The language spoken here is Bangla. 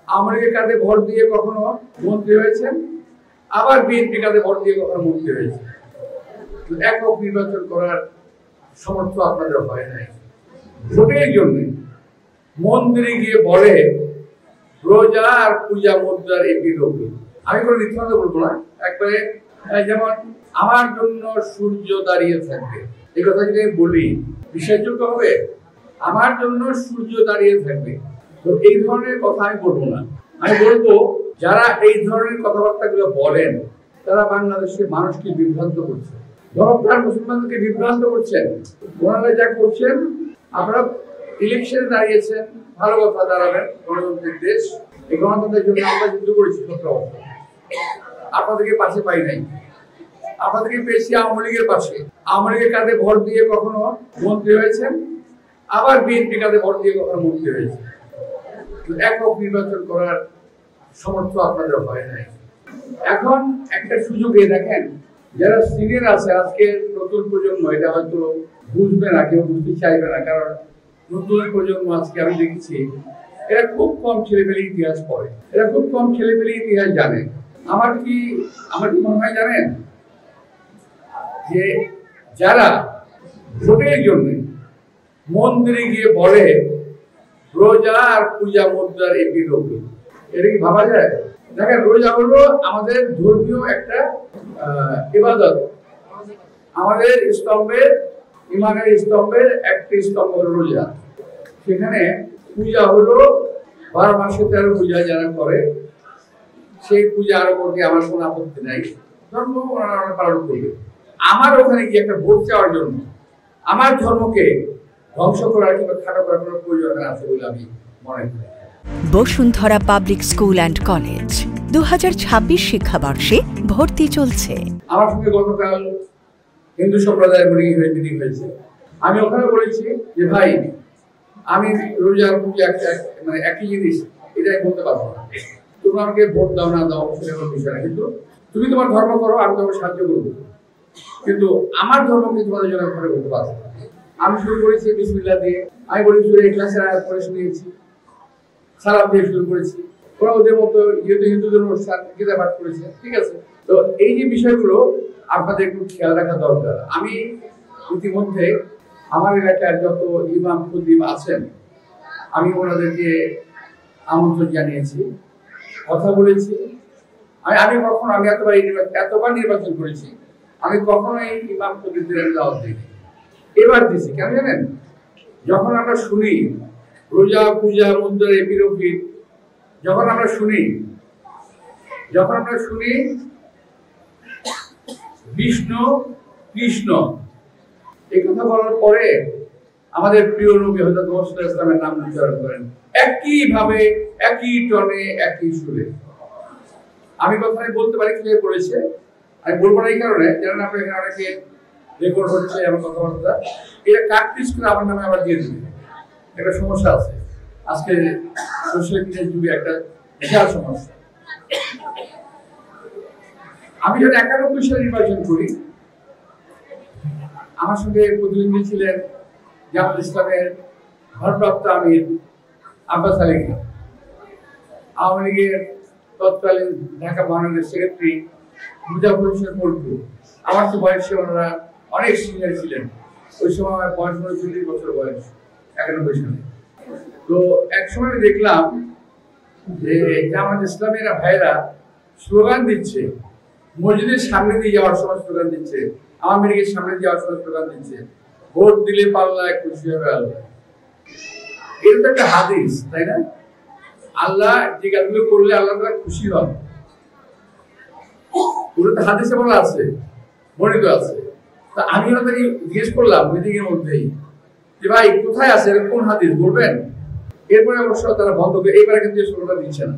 আওয়ামী লীগের কাঁধে ভর দিয়ে কখনো মন্ত্রী হয়েছেন, আবার বিএনপি কাঁধে ভর দিয়ে কখনো মন্ত্রী হয়েছে। একক নির্বাচন করার সমর্থ আপনাদের হয় নাই। ভোটের জন্য মন্দিরে গিয়ে বলে রোজা আর পূজা মুদ্রার একটি লোক। আমি কোনো মিথ্যা বলবো না, একবারে যেমন আমার জন্য সূর্য দাঁড়িয়ে থাকবে, এই কথা যদি আমি বলি বিশ্বাসযোগ্য হবে? আমার জন্য সূর্য দাঁড়িয়ে থাকবে, তো এই ধরনের কথা আমি বলবো না। আমি বলবো যারা এই ধরনের কথাবার্তা গুলো বলেন তারা বাংলাদেশের মানুষকে বিভ্রান্ত করছে, ধর্মপ্রাণ মুসলমানদেরকে বিভ্রান্ত করছেন। ওনারা যা করছেন, আপনারা ইলেকশনে দাঁড়িয়েছেন, ভালো কথা, দাঁড়াবেন, গণতান্ত্রিক দেশ, এই গণতন্ত্রের জন্য আমরা যুদ্ধ করেছি। আপনাদেরকে পাশে পাই নাই, আপনাদেরকে পেয়েছি আওয়ামী লীগের পাশে। আওয়ামী লীগের কাঁধে ভর দিয়ে কখনো মন্ত্রী হয়েছেন, আবার বিএনপি কাঁধে ভর দিয়ে কখনো মন্ত্রী হয়েছে। একক নির্বাচন করার সমর্থ আপনাদের হয় নাই। এখন একটা সুযোগে দেখেন, যারা সিনিয়র আছে, আজকে নতুন প্রজন্ম এটা হয়তো বুঝবে না, কেউ বুঝতে চাইবে না, কারণ নতুন প্রজন্ম আজকে আমি দেখেছি এরা খুব কম ছেলেমেলে ইতিহাস পড়ে, এরা খুব কম ছেলেমেলে ইতিহাস জানে। আমার কি মনে হয় জানেন, যে যারা ভোটের জন্য মন্দিরে গিয়ে বলে রোজা আর পূজা মুদ্রার একটি লোক, এটা কি ভাবা যায়? দেখেন, রোজা হলো আমাদের ধর্মীয় একটা ইবাদত, আমাদের স্তম্ভের, ইমানের স্তম্ভের একটি স্তম্ভ হলো রোজা। সেখানে পূজা হলো 12 মাসে 13 পূজা যারা করে, সেই পূজা আরো করতে আমার কোনো আপত্তি নাই, ধর্ম ওনারা পালন করবে। আমার ওখানে গিয়ে একটা ভোট চাওয়ার জন্য আমার ধর্মকে ধ্বংস করার কিংবা খাটো করার কোনো প্রয়োজন আছে বলে আমি মনে করি। Bashundhara public school and college 2026 শিক্ষাবর্ষে ভর্তি চলছে। আমার সঙ্গে গতকাল হিন্দু সম্প্রদায়ের মিটিং হয়েছে। আমি ওখানে বলেছি যে ভাই, আমি রোজা পূজা একটা মানে একই জিনিস, এটাই বলতে পারবো না। তুমি আমাকে ভোট দাও না দাও সেটা কোনো বিষয় না, কিন্তু তুমি তোমার ধর্ম করো, আমি তোমাকে সাহায্য করবো, কিন্তু আমার ধর্মকে তোমাদের জন্য ঘরে করতে পারবো না। আমি শুরু করেছি বিসমিল্লাহ দিয়ে, আমি বলি সূরা ইখলাসের আয়াত পড়ে শুনিয়েছি, সালাম দিয়ে শুরু করেছি। ওরা ওদের মতো হিন্দুদের অনুষ্ঠান কিতাব পাঠ করেছে, ঠিক আছে। তো এই যে বিষয়গুলো আপনাদের একটু খেয়াল রাখা দরকার। আমি ইতিমধ্যে আমার এলাকার যত ইমাম খতিব আছেন, আমি ওনাদেরকে আমন্ত্রণ জানিয়েছি, কথা বলেছি। আমি কখনো, আমি এতবার নির্বাচন করেছি, আমি কখনোই ইমাম খতিবদের দাওয়াত দিই। এবার দিছি, কেন জানেন? যখন আমরা শুনি রোজা পূজা মুদ্রার এপিরোপিট, যখন আমরা শুনি বিষ্ণু কৃষ্ণ এই কথা বলার পরে আমাদের প্রিয় নবী হযরত মুহাম্মদ সাল্লাল্লাহু আলাইহি ওয়াসাল্লামের নাম উচ্চারণ করেন একই ভাবে, একই টনে, একই সুরে। আমি কথাই বলতে পারি কে করেছে, আমি বলবো না এই কারণে, জানেন আপনার এখানে অনেকে রেকর্ড হচ্ছে আমার কথাবার্তা, এটা কাটপিস করে আমার নামে আবার দিয়ে দেবে, একটা সমস্যা আছে আজকে সোশ্যাল মিডিয়ার যুগে, একটা বিশাল সমস্যা। আমি যখন 91 সালে নির্বাচন করি, আমার সঙ্গে প্রতিদ্বন্দ্বী ছিলেন জামাত ইসলামের ভারপ্রাপ্ত আমির আব্বাস আলী খান, আওয়ামী লীগের তৎকালীন ঢাকা মহানগরের সেক্রেটারি মুজাফর হোসেন পল্টু। আমার তো বয়সে ওনারা অনেক সিনিয়র ছিলেন, ওই সময় আমার বয়স 40 বছর বয়স, 91 সালে। তো এক সময় দেখলাম যে জামাত ইসলামের ভাইরা স্লোগান দিচ্ছে, মসজিদের সামনে দিয়ে যাওয়ার সময় স্লোগান দিচ্ছে, আওয়ামী লীগের সামনে যাওয়ার সময় স্লোগান দিচ্ছে, ভোট দিলে পাল্লায় খুশি হবে আল্লাহ। এটা তো একটা হাদিস, তাই না? আল্লাহ যে কাজগুলো করলে আল্লাহ তাআলা খুশি হন, পুরো তো হাদিসে বলা আছে, বর্ণিত আছে। তা আমি ওনাদেরকে জিজ্ঞেস করলাম মিটিং এর মধ্যেই যে ভাই কোথায় আছে, কোন হাদিস বলবেন? এরপরে অবশ্য তারা বন্ধ করে, এইবারে কিন্তু স্লোগান দিচ্ছে না।